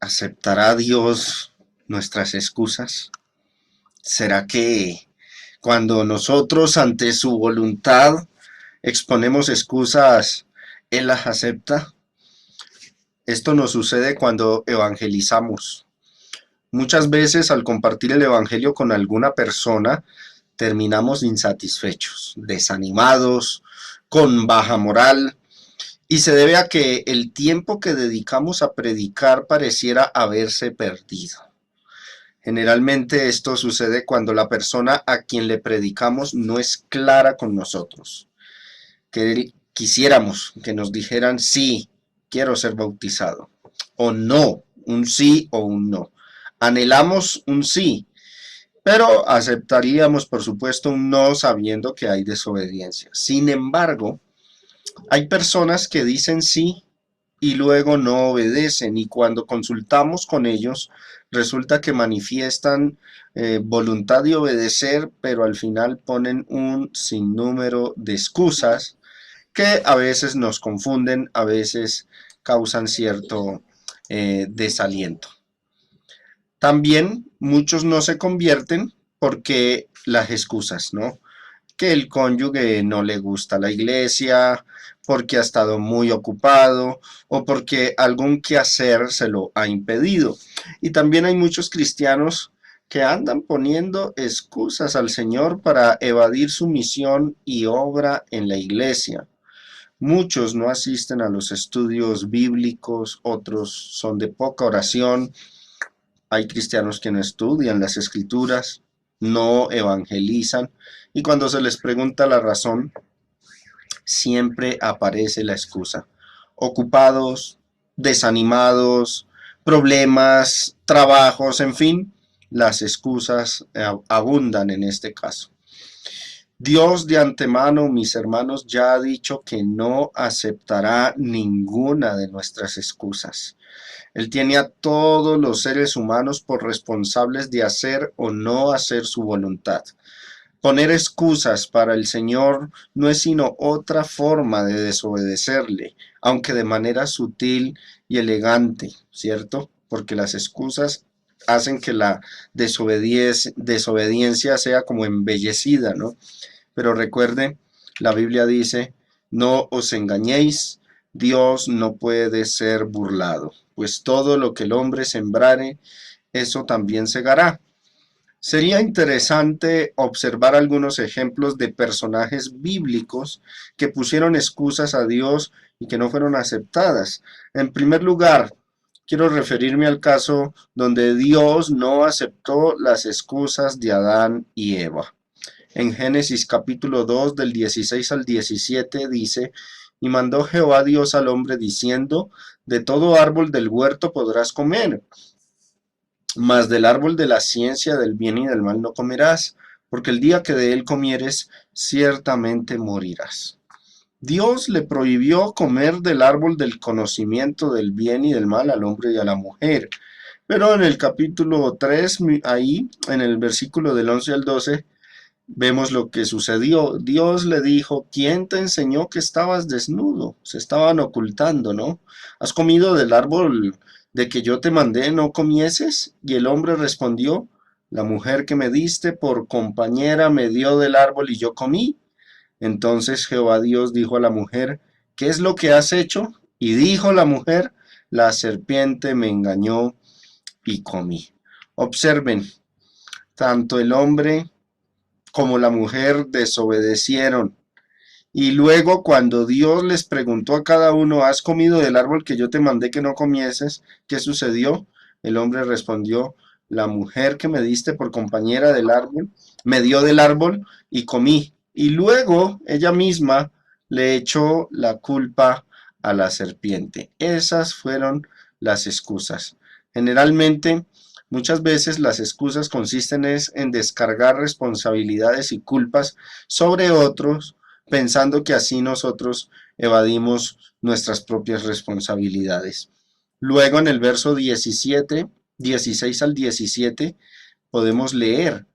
¿Aceptará Dios nuestras excusas? ¿Será que cuando nosotros ante su voluntad exponemos excusas, Él las acepta? Esto nos sucede cuando evangelizamos. Muchas veces al compartir el Evangelio con alguna persona, terminamos insatisfechos, desanimados, con baja moral, y se debe a que el tiempo que dedicamos a predicar pareciera haberse perdido. Generalmente esto sucede cuando la persona a quien le predicamos no es clara con nosotros. Que quisiéramos que nos dijeran sí, quiero ser bautizado, o no, un sí o un no. Anhelamos un sí, pero aceptaríamos por supuesto un no sabiendo que hay desobediencia. Sin embargo, hay personas que dicen sí y luego no obedecen, y cuando consultamos con ellos resulta que manifiestan voluntad de obedecer, pero al final ponen un sinnúmero de excusas que a veces nos confunden, a veces causan cierto desaliento. También muchos no se convierten porque las excusas, ¿no? Que el cónyuge no le gusta la iglesia, porque ha estado muy ocupado o porque algún quehacer se lo ha impedido. Y también hay muchos cristianos que andan poniendo excusas al Señor para evadir su misión y obra en la iglesia. Muchos no asisten a los estudios bíblicos, otros son de poca oración. Hay cristianos que no estudian las escrituras, no evangelizan, y cuando se les pregunta la razón, siempre aparece la excusa. Ocupados, desanimados, problemas, trabajos, en fin, las excusas abundan en este caso. Dios de antemano, mis hermanos, ya ha dicho que no aceptará ninguna de nuestras excusas. Él tiene a todos los seres humanos por responsables de hacer o no hacer su voluntad. Poner excusas para el Señor no es sino otra forma de desobedecerle, aunque de manera sutil y elegante, ¿cierto? Porque las excusas hacen que la desobediencia sea como embellecida, ¿no? Pero recuerde, la Biblia dice, no os engañéis, Dios no puede ser burlado, pues todo lo que el hombre sembrare, eso también segará. Sería interesante observar algunos ejemplos de personajes bíblicos que pusieron excusas a Dios y que no fueron aceptadas. En primer lugar, quiero referirme al caso donde Dios no aceptó las excusas de Adán y Eva. En Génesis capítulo 2 del 16 al 17 dice, y mandó Jehová Dios al hombre diciendo, de todo árbol del huerto podrás comer, mas del árbol de la ciencia del bien y del mal no comerás, porque el día que de él comieres, ciertamente morirás. Dios le prohibió comer del árbol del conocimiento del bien y del mal al hombre y a la mujer. Pero en el capítulo 3, ahí, en el versículo del 11 al 12, vemos lo que sucedió. Dios le dijo, ¿quién te enseñó que estabas desnudo? Se estaban ocultando, ¿no? ¿Has comido del árbol de que yo te mandé no comieses? Y el hombre respondió, la mujer que me diste por compañera me dio del árbol y yo comí. Entonces Jehová Dios dijo a la mujer, ¿qué es lo que has hecho? Y dijo la mujer, la serpiente me engañó y comí. Observen, tanto el hombre como la mujer desobedecieron. Y luego cuando Dios les preguntó a cada uno, ¿has comido del árbol que yo te mandé que no comieses? ¿Qué sucedió? El hombre respondió, la mujer que me diste por compañera del árbol, me dio del árbol y comí. Y luego ella misma le echó la culpa a la serpiente. Esas fueron las excusas. Generalmente, muchas veces las excusas consisten en descargar responsabilidades y culpas sobre otros, pensando que así nosotros evadimos nuestras propias responsabilidades. Luego en el verso 17, 16 al 17, podemos leer,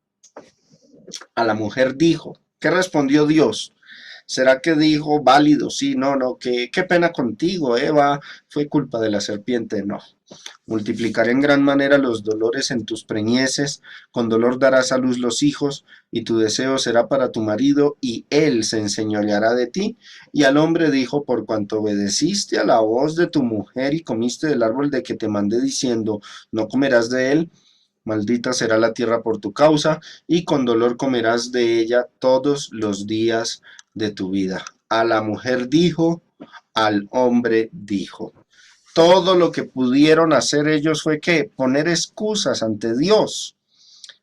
a la mujer dijo, ¿qué respondió Dios? ¿Será que dijo, válido? Sí, no, no, qué pena contigo, Eva, fue culpa de la serpiente. No. Multiplicaré en gran manera los dolores en tus preñeces, con dolor darás a luz los hijos, y tu deseo será para tu marido, y él se enseñoreará de ti. Y al hombre dijo, por cuanto obedeciste a la voz de tu mujer y comiste del árbol de que te mandé diciendo, no comerás de él, maldita será la tierra por tu causa, y con dolor comerás de ella todos los días de tu vida. A la mujer dijo, al hombre dijo. Todo lo que pudieron hacer ellos fue que poner excusas ante Dios.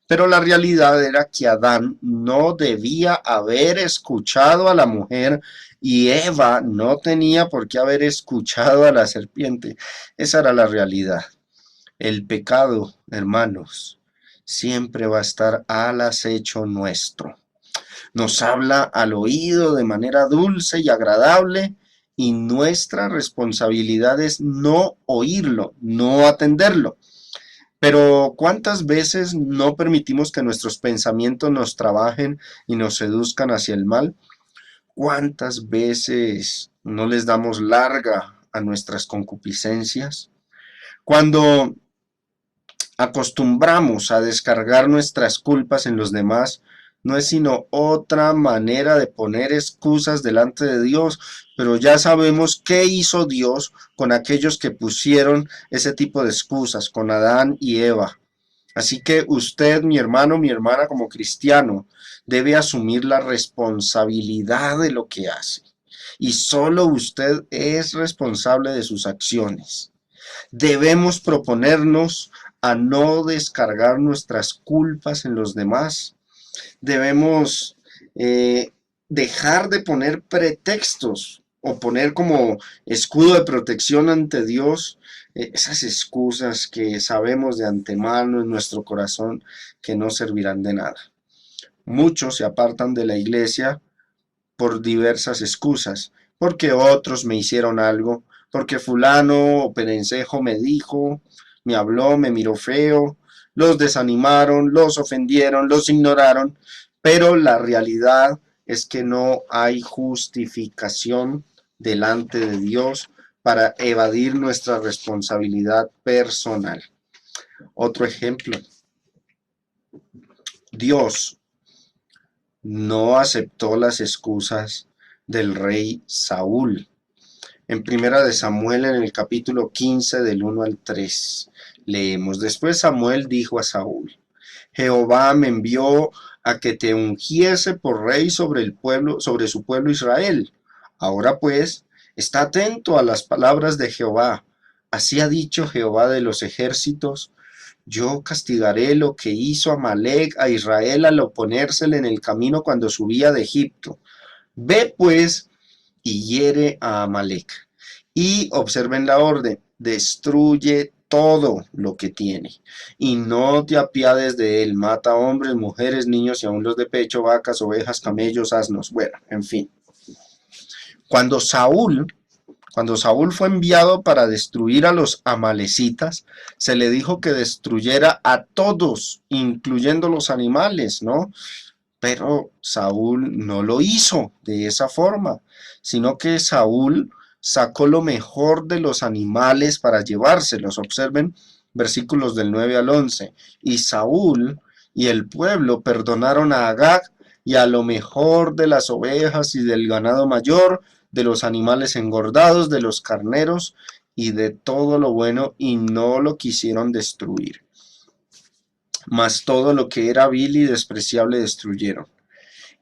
Pero la realidad era que Adán no debía haber escuchado a la mujer y Eva no tenía por qué haber escuchado a la serpiente. Esa era la realidad. El pecado, hermanos, siempre va a estar al acecho nuestro. Nos habla al oído de manera dulce y agradable y nuestra responsabilidad es no oírlo, no atenderlo. Pero ¿cuántas veces no permitimos que nuestros pensamientos nos trabajen y nos seduzcan hacia el mal? ¿Cuántas veces no les damos larga a nuestras concupiscencias? Cuando acostumbramos a descargar nuestras culpas en los demás, no es sino otra manera de poner excusas delante de Dios, pero ya sabemos qué hizo Dios con aquellos que pusieron ese tipo de excusas, con Adán y Eva. Así que usted, mi hermano, mi hermana, como cristiano, debe asumir la responsabilidad de lo que hace. Y solo usted es responsable de sus acciones. Debemos proponernos a no descargar nuestras culpas en los demás. Debemos dejar de poner pretextos o poner como escudo de protección ante Dios esas excusas que sabemos de antemano en nuestro corazón que no servirán de nada. Muchos se apartan de la iglesia por diversas excusas, porque otros me hicieron algo, porque fulano o perencejo me dijo, me habló, me miró feo, los desanimaron, los ofendieron, los ignoraron, pero la realidad es que no hay justificación delante de Dios para evadir nuestra responsabilidad personal. Otro ejemplo, Dios no aceptó las excusas del rey Saúl. En Primera de Samuel, en el capítulo 15, del 1 al 3, leemos, después Samuel dijo a Saúl, Jehová me envió a que te ungiese por rey sobre el pueblo, sobre su pueblo Israel. Ahora pues, está atento a las palabras de Jehová. Así ha dicho Jehová de los ejércitos, yo castigaré lo que hizo Amalec a Israel al oponérsele en el camino cuando subía de Egipto. Ve pues y hiere a Amalec. Y observen la orden, destruye todo lo que tiene, y no te apiades de él, mata hombres, mujeres, niños y aun los de pecho, vacas, ovejas, camellos, asnos, bueno, en fin. Cuando Saúl fue enviado para destruir a los amalecitas, se le dijo que destruyera a todos, incluyendo los animales, ¿no? Pero Saúl no lo hizo de esa forma, sino que Saúl sacó lo mejor de los animales para llevárselos. Observen versículos del 9 al 11. Y Saúl y el pueblo perdonaron a Agag y a lo mejor de las ovejas y del ganado mayor, de los animales engordados, de los carneros y de todo lo bueno, y no lo quisieron destruir. Mas todo lo que era vil y despreciable destruyeron.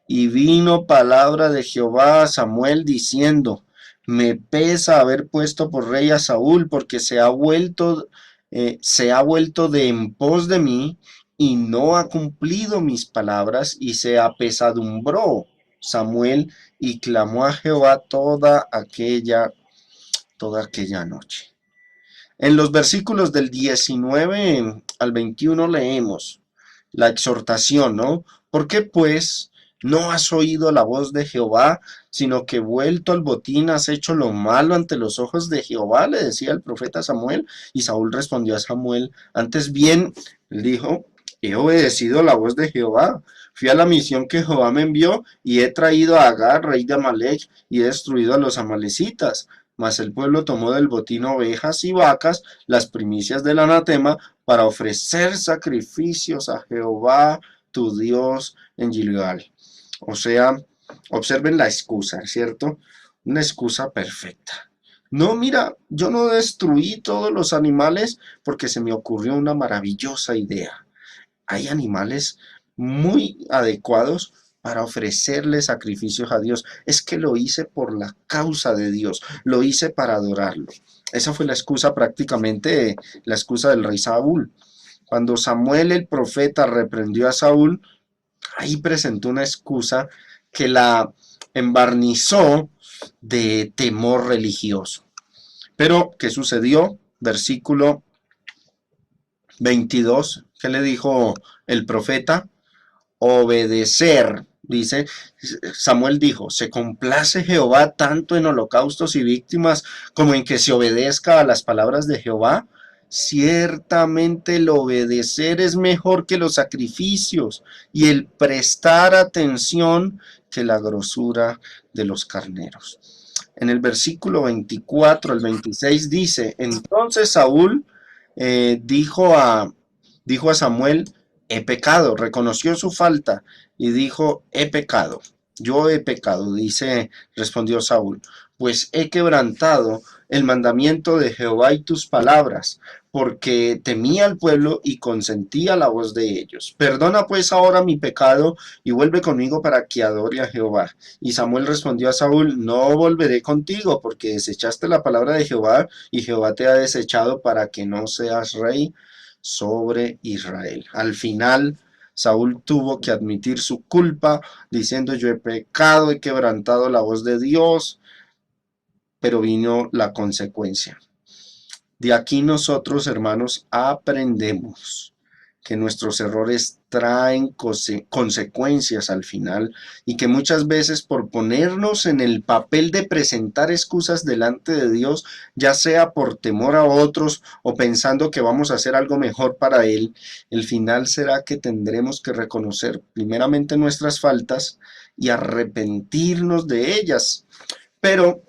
Y vino palabra de Jehová a Samuel diciendo, me pesa haber puesto por rey a Saúl, porque se ha vuelto de en pos de mí, y no ha cumplido mis palabras, y se apesadumbró Samuel, y clamó a Jehová toda aquella noche. En los versículos del 19 al 21 leemos la exhortación, ¿no? ¿Por qué pues no has oído la voz de Jehová, sino que vuelto al botín has hecho lo malo ante los ojos de Jehová? Le decía el profeta Samuel, y Saúl respondió a Samuel, antes bien, dijo, he obedecido la voz de Jehová. Fui a la misión que Jehová me envió y he traído a Agar, rey de Amalek, y he destruido a los amalecitas. Mas el pueblo tomó del botín ovejas y vacas, las primicias del anatema, para ofrecer sacrificios a Jehová tu Dios en Gilgal. O sea, observen la excusa, ¿cierto? Una excusa perfecta. No, mira, yo no destruí todos los animales porque se me ocurrió una maravillosa idea. Hay animales muy adecuados para ofrecerle sacrificios a Dios. Es que lo hice por la causa de Dios, lo hice para adorarlo. Esa fue la excusa prácticamente, la excusa del rey Saúl. Cuando Samuel el profeta reprendió a Saúl, ahí presentó una excusa que la embarnizó de temor religioso. Pero, ¿qué sucedió? Versículo 22, ¿qué le dijo el profeta? Obedecer. Dice, Samuel dijo, ¿se complace Jehová tanto en holocaustos y víctimas como en que se obedezca a las palabras de Jehová? Ciertamente el obedecer es mejor que los sacrificios y el prestar atención que la grosura de los carneros. En el versículo 24 al 26 dice, entonces Saúl dijo a Samuel, he pecado, reconoció su falta y dijo, he pecado, yo he pecado, respondió Saúl, pues he quebrantado el mandamiento de Jehová y tus palabras, porque temía al pueblo y consentía la voz de ellos. Perdona pues ahora mi pecado y vuelve conmigo para que adore a Jehová. Y Samuel respondió a Saúl, no volveré contigo, porque desechaste la palabra de Jehová y Jehová te ha desechado para que no seas rey sobre Israel. Al final, Saúl tuvo que admitir su culpa, diciendo, yo he pecado, he quebrantado la voz de Dios, pero vino la consecuencia. De aquí nosotros, hermanos, aprendemos que nuestros errores traen consecuencias al final y que muchas veces por ponernos en el papel de presentar excusas delante de Dios, ya sea por temor a otros o pensando que vamos a hacer algo mejor para Él, el final será que tendremos que reconocer primeramente nuestras faltas y arrepentirnos de ellas. Pero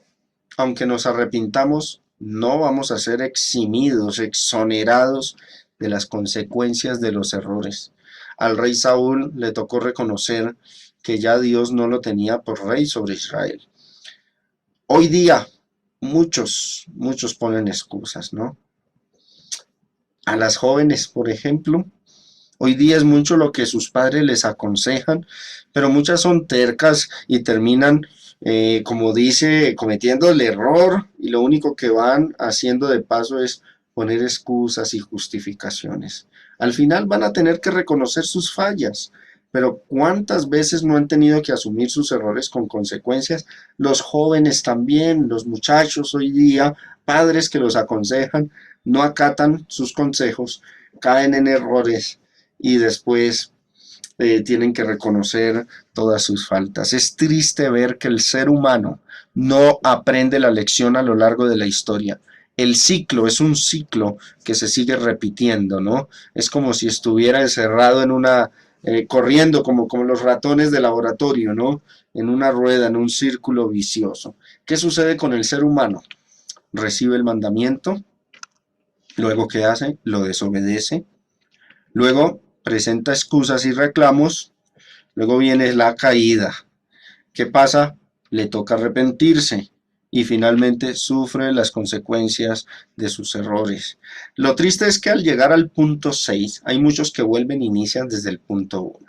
aunque nos arrepintamos, no vamos a ser eximidos, exonerados de las consecuencias de los errores. Al rey Saúl le tocó reconocer que ya Dios no lo tenía por rey sobre Israel. Hoy día muchos ponen excusas, ¿no? A las jóvenes, por ejemplo, hoy día es mucho lo que sus padres les aconsejan, pero muchas son tercas y terminan, como dice, cometiendo el error y lo único que van haciendo de paso es poner excusas y justificaciones. Al final van a tener que reconocer sus fallas, pero ¿cuántas veces no han tenido que asumir sus errores con consecuencias? Los jóvenes también, los muchachos hoy día, padres que los aconsejan, no acatan sus consejos, caen en errores y después tienen que reconocer todas sus faltas. Es triste ver que el ser humano no aprende la lección a lo largo de la historia. El ciclo es un ciclo que se sigue repitiendo, ¿no? Es como si estuviera encerrado en una, corriendo como los ratones de laboratorio, ¿no? En una rueda, en un círculo vicioso. ¿Qué sucede con el ser humano? Recibe el mandamiento, luego ¿qué hace? Lo desobedece, luego presenta excusas y reclamos, luego viene la caída. ¿Qué pasa? Le toca arrepentirse y finalmente sufre las consecuencias de sus errores. Lo triste es que al llegar al punto 6, hay muchos que vuelven e inician desde el punto 1.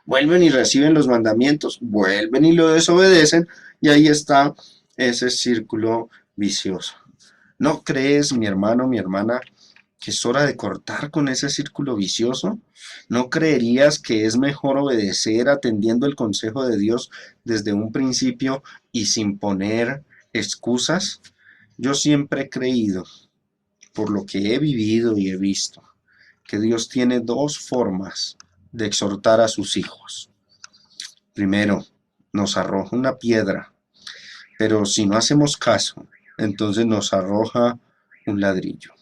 Vuelven y reciben los mandamientos, vuelven y lo desobedecen y ahí está ese círculo vicioso. ¿No crees, mi hermano, mi hermana, que es hora de cortar con ese círculo vicioso? ¿No creerías que es mejor obedecer atendiendo el consejo de Dios desde un principio y sin poner excusas? Yo siempre he creído, por lo que he vivido y he visto, que Dios tiene dos formas de exhortar a sus hijos. Primero, nos arroja una piedra, pero si no hacemos caso, entonces nos arroja un ladrillo.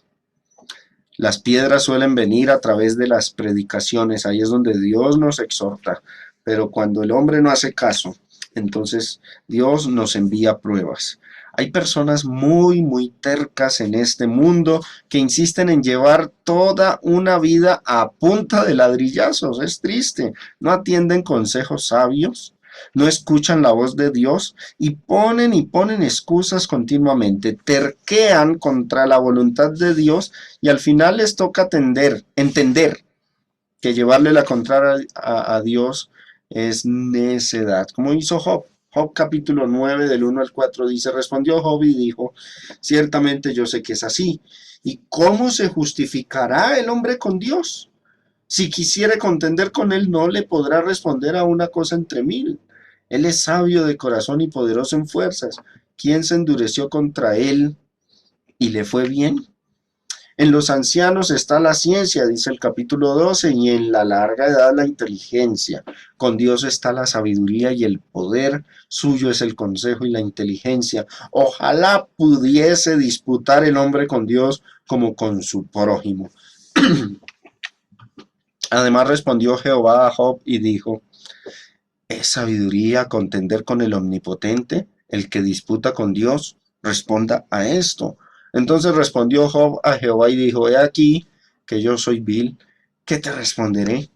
Las piedras suelen venir a través de las predicaciones, ahí es donde Dios nos exhorta, pero cuando el hombre no hace caso, entonces Dios nos envía pruebas. Hay personas muy tercas en este mundo que insisten en llevar toda una vida a punta de ladrillazos. Es triste. No atienden consejos sabios, no escuchan la voz de Dios y ponen excusas continuamente. Terquean contra la voluntad de Dios y al final les toca entender que llevarle la contraria a Dios es necedad, como hizo Job. Job capítulo 9 del 1 al 4 dice, respondió Job y dijo, ciertamente yo sé que es así. ¿Y cómo se justificará el hombre con Dios? Si quisiere contender con él, no le podrá responder a una cosa entre mil. Él es sabio de corazón y poderoso en fuerzas. ¿Quién se endureció contra él y le fue bien? En los ancianos está la ciencia, dice el capítulo 12, y en la larga edad la inteligencia. Con Dios está la sabiduría y el poder, suyo es el consejo y la inteligencia. Ojalá pudiese disputar el hombre con Dios como con su prójimo. Además respondió Jehová a Job y dijo, ¿es sabiduría contender con el omnipotente? El que disputa con Dios, responda a esto. Entonces respondió Job a Jehová y dijo, he aquí que yo soy vil, ¿qué te responderé?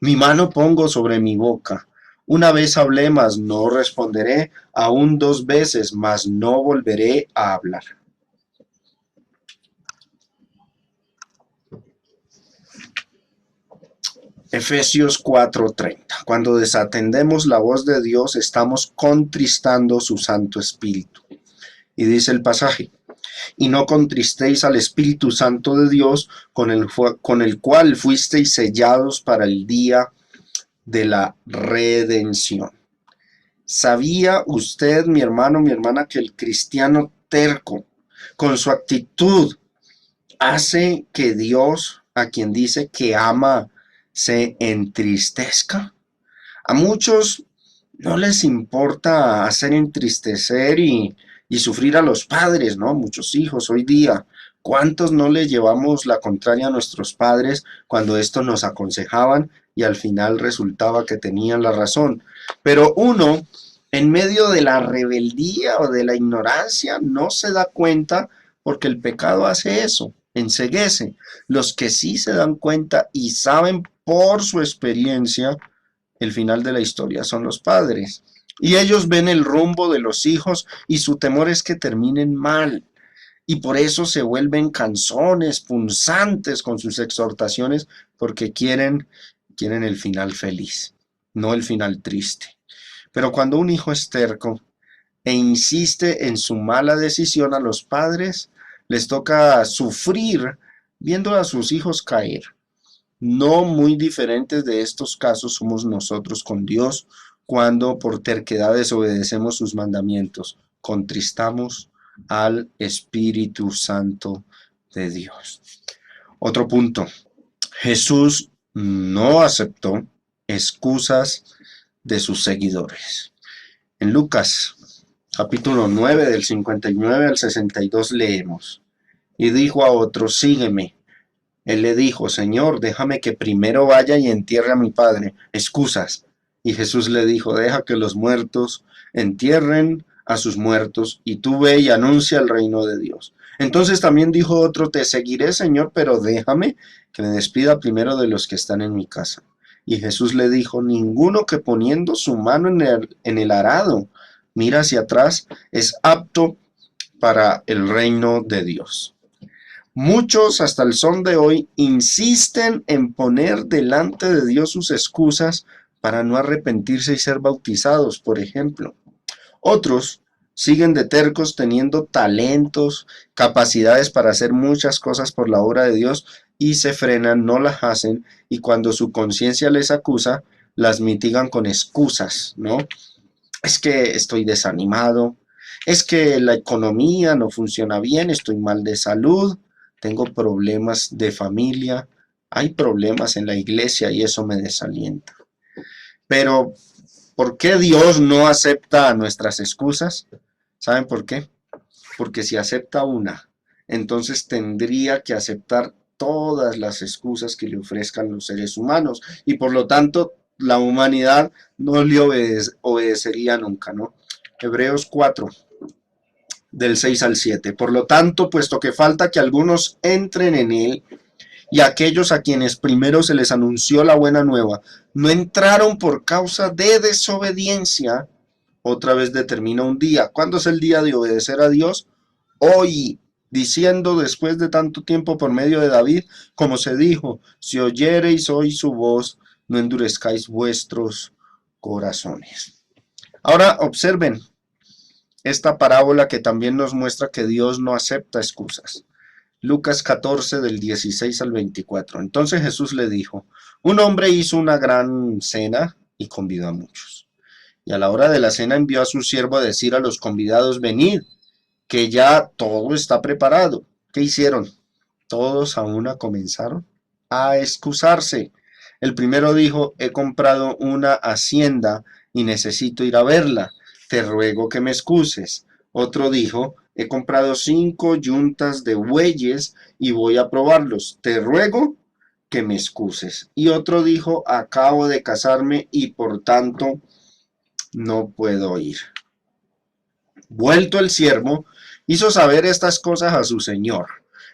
Mi mano pongo sobre mi boca. Una vez hablé, mas no responderé, aún dos veces, mas no volveré a hablar. Efesios 4:30. Cuando desatendemos la voz de Dios, estamos contristando su Santo Espíritu. Y dice el pasaje, y no contristéis al Espíritu Santo de Dios, con el cual fuisteis sellados para el día de la redención. ¿Sabía usted, mi hermano, mi hermana, que el cristiano terco, con su actitud, hace que Dios, a quien dice que ama, se entristezca? A muchos no les importa hacer entristecer y sufrir a los padres, ¿no? Muchos hijos hoy día. ¿Cuántos no le llevamos la contraria a nuestros padres cuando esto nos aconsejaban y al final resultaba que tenían la razón? Pero uno, en medio de la rebeldía o de la ignorancia, no se da cuenta porque el pecado hace eso, enceguece. Los que sí se dan cuenta y saben por su experiencia, el final de la historia son los padres. Y ellos ven el rumbo de los hijos y su temor es que terminen mal. Y por eso se vuelven canzones, punzantes con sus exhortaciones, porque quieren el final feliz, no el final triste. Pero cuando un hijo es terco e insiste en su mala decisión, a los padres les toca sufrir viendo a sus hijos caer. No muy diferentes de estos casos somos nosotros con Dios cuando por terquedad desobedecemos sus mandamientos, contristamos al Espíritu Santo de Dios. Otro punto, Jesús no aceptó excusas de sus seguidores. En Lucas capítulo 9 del 59 al 62 leemos, y dijo a otro, sígueme. Él le dijo, Señor, déjame que primero vaya y entierre a mi padre. Excusas. Y Jesús le dijo, deja que los muertos entierren a sus muertos, y tú ve y anuncia el reino de Dios. Entonces también dijo otro, te seguiré, Señor, pero déjame que me despida primero de los que están en mi casa. Y Jesús le dijo, ninguno que poniendo su mano en el arado mira hacia atrás es apto para el reino de Dios. Muchos hasta el son de hoy insisten en poner delante de Dios sus excusas para no arrepentirse y ser bautizados, por ejemplo. Otros siguen de tercos teniendo talentos, capacidades para hacer muchas cosas por la obra de Dios y se frenan, no las hacen y cuando su conciencia les acusa, las mitigan con excusas, ¿no? Es que estoy desanimado, es que la economía no funciona bien, estoy mal de salud, tengo problemas de familia, hay problemas en la iglesia y eso me desalienta. Pero, ¿por qué Dios no acepta nuestras excusas? ¿Saben por qué? Porque si acepta una, entonces tendría que aceptar todas las excusas que le ofrezcan los seres humanos y por lo tanto la humanidad no le obedecería nunca, ¿no? Hebreos 4, del 6 al 7. Por lo tanto, puesto que falta que algunos entren en él, y aquellos a quienes primero se les anunció la buena nueva no entraron por causa de desobediencia, otra vez determina un día. ¿Cuándo es el día de obedecer a Dios? Hoy, diciendo después de tanto tiempo por medio de David, como se dijo, si oyereis hoy su voz, no endurezcáis vuestros corazones. Ahora observen esta parábola que también nos muestra que Dios no acepta excusas. Lucas 14 del 16 al 24. Entonces Jesús le dijo, un hombre hizo una gran cena y convidó a muchos. Y a la hora de la cena envió a su siervo a decir a los convidados, venid, que ya todo está preparado. ¿Qué hicieron? Todos a una comenzaron a excusarse. El primero dijo, he comprado una hacienda y necesito ir a verla. Te ruego que me excuses. Otro dijo, he comprado 5 yuntas de bueyes y voy a probarlos. Te ruego que me excuses. Y otro dijo, acabo de casarme y por tanto no puedo ir. Vuelto el siervo, hizo saber estas cosas a su señor.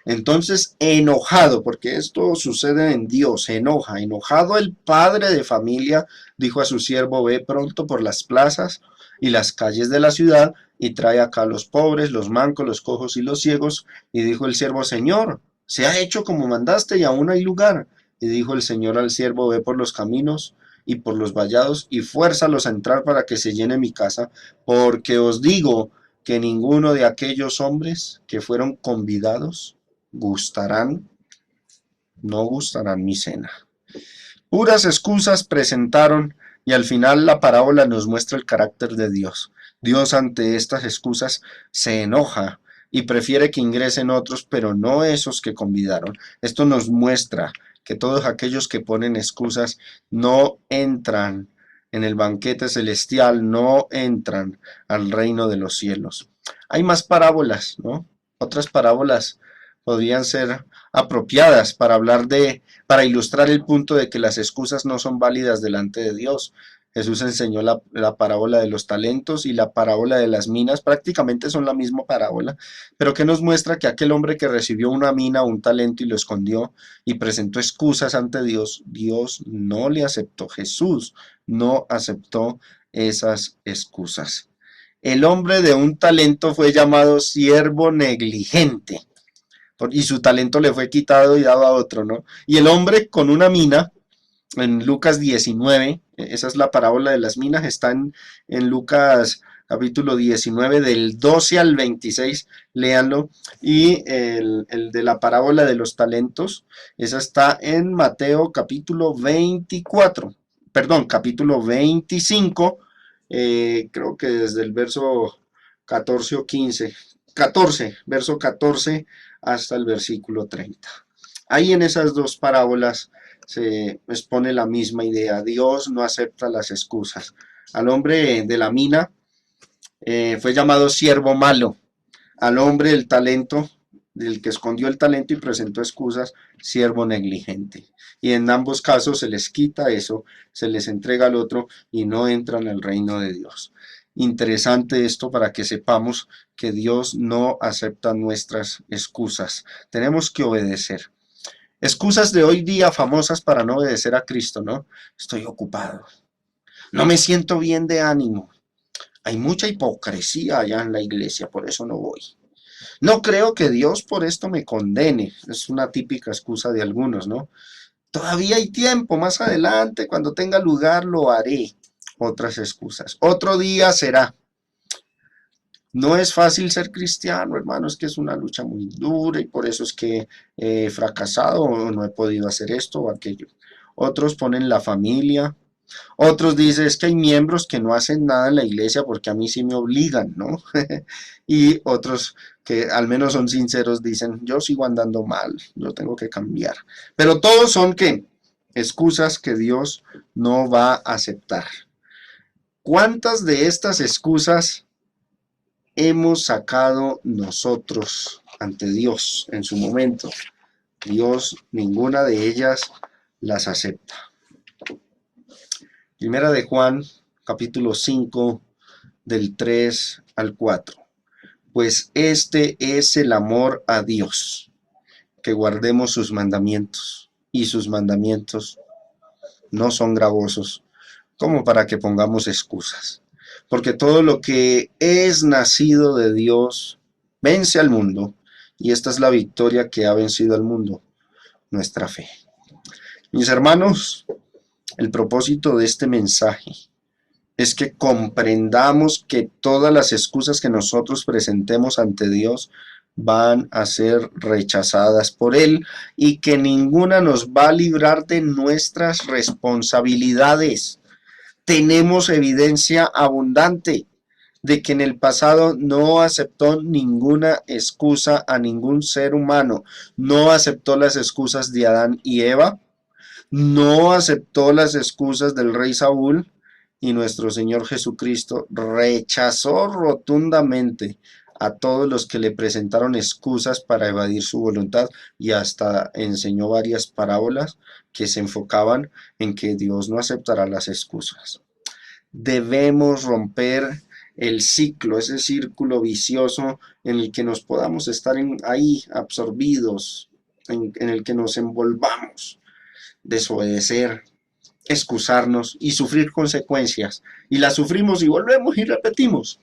Entonces, enojado, porque esto sucede en Dios, enojado el padre de familia, dijo a su siervo, ve pronto por las plazas y las calles de la ciudad y trae acá a los pobres, los mancos, los cojos y los ciegos. Y dijo el siervo, Señor, se ha hecho como mandaste y aún hay lugar. Y dijo el Señor al siervo, ve por los caminos y por los vallados y fuérzalos a entrar para que se llene mi casa, porque os digo que ninguno de aquellos hombres que fueron convidados no gustarán mi cena. Puras excusas presentaron y al final la parábola nos muestra el carácter de Dios. Dios ante estas excusas se enoja y prefiere que ingresen otros, pero no esos que convidaron. Esto nos muestra que todos aquellos que ponen excusas no entran en el banquete celestial, no entran al reino de los cielos. Hay más parábolas, ¿no? Otras parábolas podrían ser apropiadas para ilustrar el punto de que las excusas no son válidas delante de Dios. Jesús enseñó la parábola de los talentos y la parábola de las minas, prácticamente son la misma parábola, pero que nos muestra que aquel hombre que recibió una mina o un talento y lo escondió y presentó excusas ante Dios, Dios no le aceptó, Jesús no aceptó esas excusas. El hombre de un talento fue llamado siervo negligente y su talento le fue quitado y dado a otro, ¿no? Y el hombre con una mina, en Lucas 19, esa es la parábola de las minas, está en Lucas capítulo 19 del 12 al 26, léanlo, y el de la parábola de los talentos, esa está en Mateo capítulo 24, perdón, capítulo 25, creo que desde el verso 14 o 15, 14, verso 14 hasta el versículo 30. Ahí en esas dos parábolas se expone la misma idea. Dios no acepta las excusas. Al hombre de la mina fue llamado siervo malo. Al hombre del talento, del que escondió el talento y presentó excusas, siervo negligente. Y en ambos casos se les quita eso, se les entrega al otro y no entran al reino de Dios. Interesante esto para que sepamos que Dios no acepta nuestras excusas. Tenemos que obedecer. Excusas de hoy día famosas para no obedecer a Cristo, ¿no? Estoy ocupado. No me siento bien de ánimo. Hay mucha hipocresía allá en la iglesia, por eso no voy. No creo que Dios por esto me condene. Es una típica excusa de algunos, ¿no? Todavía hay tiempo, más adelante, cuando tenga lugar, lo haré. Otras excusas. Otro día será. No es fácil ser cristiano, hermano, es que es una lucha muy dura y por eso es que he fracasado o no he podido hacer esto o aquello. Otros ponen la familia, otros dicen es que hay miembros que no hacen nada en la iglesia porque a mí sí me obligan, ¿no? Y otros que al menos son sinceros dicen yo sigo andando mal, yo tengo que cambiar. Pero todos son ¿qué? Excusas que Dios no va a aceptar. ¿Cuántas de estas excusas hemos sacado nosotros ante Dios en su momento? Dios ninguna de ellas las acepta. Primera de Juan, capítulo 5, del 3 al 4. Pues este es el amor a Dios, que guardemos sus mandamientos, y sus mandamientos no son gravosos, como para que pongamos excusas. Porque todo lo que es nacido de Dios vence al mundo, y esta es la victoria que ha vencido al mundo, nuestra fe. Mis hermanos, el propósito de este mensaje es que comprendamos que todas las excusas que nosotros presentemos ante Dios van a ser rechazadas por Él y que ninguna nos va a librar de nuestras responsabilidades. Tenemos evidencia abundante de que en el pasado no aceptó ninguna excusa a ningún ser humano, no aceptó las excusas de Adán y Eva, no aceptó las excusas del rey Saúl, y nuestro Señor Jesucristo rechazó rotundamente a todos los que le presentaron excusas para evadir su voluntad, y hasta enseñó varias parábolas que se enfocaban en que Dios no aceptará las excusas. Debemos romper el ciclo, ese círculo vicioso en el que nos podamos estar ahí absorbidos, en el que nos envolvamos, desobedecer, excusarnos y sufrir consecuencias. Y las sufrimos y volvemos y repetimos.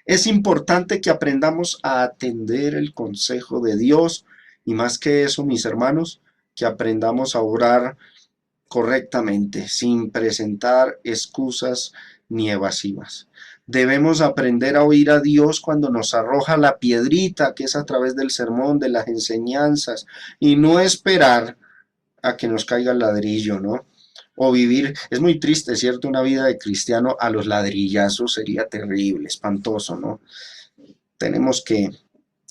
Es importante que aprendamos a atender el consejo de Dios, y más que eso, mis hermanos, que aprendamos a orar correctamente, sin presentar excusas ni evasivas. Debemos aprender a oír a Dios cuando nos arroja la piedrita, que es a través del sermón, de las enseñanzas, y no esperar a que nos caiga el ladrillo, ¿no? O vivir, es muy triste, ¿cierto? Una vida de cristiano a los ladrillazos sería terrible, espantoso, ¿no? Tenemos que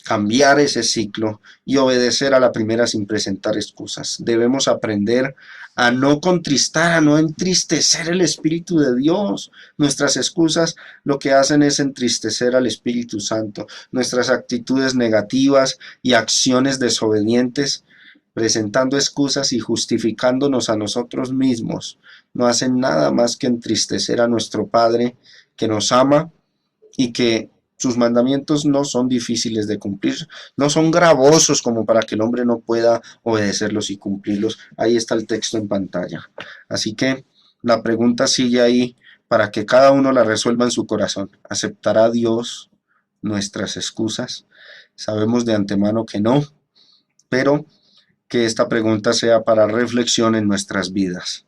cambiar ese ciclo y obedecer a la primera sin presentar excusas. Debemos aprender a no contristar, a no entristecer el Espíritu de Dios. Nuestras excusas lo que hacen es entristecer al Espíritu Santo. Nuestras actitudes negativas y acciones desobedientes, presentando excusas y justificándonos a nosotros mismos, no hacen nada más que entristecer a nuestro Padre, que nos ama y que sus mandamientos no son difíciles de cumplir, no son gravosos como para que el hombre no pueda obedecerlos y cumplirlos. Ahí está el texto en pantalla. Así que la pregunta sigue ahí para que cada uno la resuelva en su corazón. ¿Aceptará Dios nuestras excusas? Sabemos de antemano que no, pero que esta pregunta sea para reflexión en nuestras vidas.